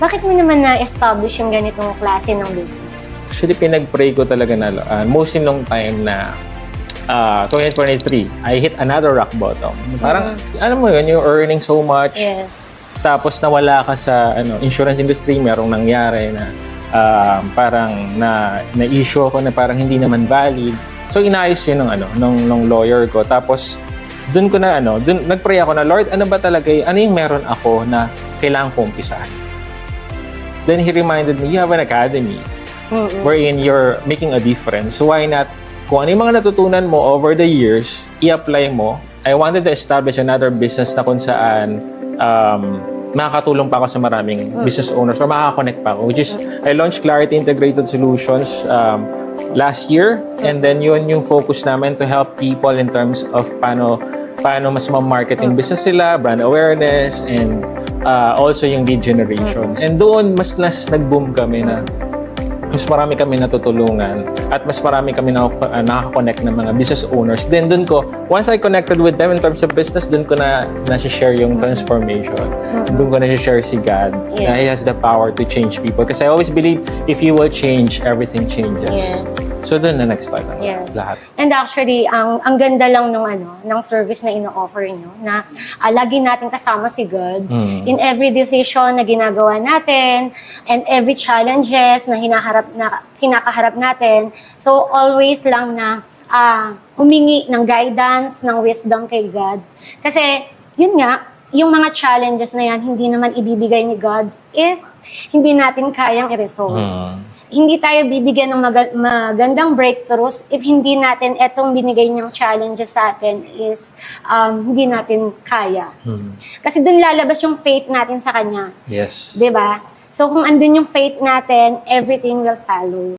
Bakit mo naman na-establish yung ganitong klase ng business? Actually, pinag-pray ko talaga na mostly nung time na 2023, I hit another rock bottom. Parang, alam mo yun, you're earning so much. Yes. Tapos nawala ka sa insurance industry, merong nangyari na parang na-issue ako na parang hindi naman valid. So inayos yun nung lawyer ko. Tapos doon ko na nagpray ako na, Lord, ano ba talaga ano yung meron ako na kailangan kong umpisahan? Then He reminded me, you have an academy wherein you're making a difference. So why not, kung ano yung mga natutunan mo over the years, i-apply mo. I wanted to establish another business na kung saan makakatulong pa ako sa maraming business owners or makaka-connect pa ako, which is I launched Clarity Integrated Solutions last year, and then yun yung focus namin to help people in terms of paano mas ma-market yung business sila, brand awareness, and also yung lead generation. And doon mas nag-boom kami na mas marami kami natutulungan at mas marami kami nakaka-connect ng mga business owners. Then doon ko, once I connected with them in terms of business, doon ko na-share yung transformation. Doon ko na-share si God. Yes. Na He has the power to change people. Kasi I always believe if you will change, everything changes. Yes. So doon na nag-start ang lahat. And actually, ang ganda lang ng service na ino-offer nyo, na lagi natin kasama si God in every decision na ginagawa natin and every challenges na kinakaharap natin. So always lang na humingi ng guidance, ng wisdom kay God. Kasi yun nga, yung mga challenges na yan, hindi naman ibibigay ni God if hindi natin kayang i-resolve. Hindi tayo bibigyan ng magandang breakthroughs if hindi natin etong binigay niyang challenges sa atin is hindi natin kaya. Kasi dun lalabas yung faith natin sa Kanya. Yes. 'Di ba? So kung andun yung faith natin, everything will follow.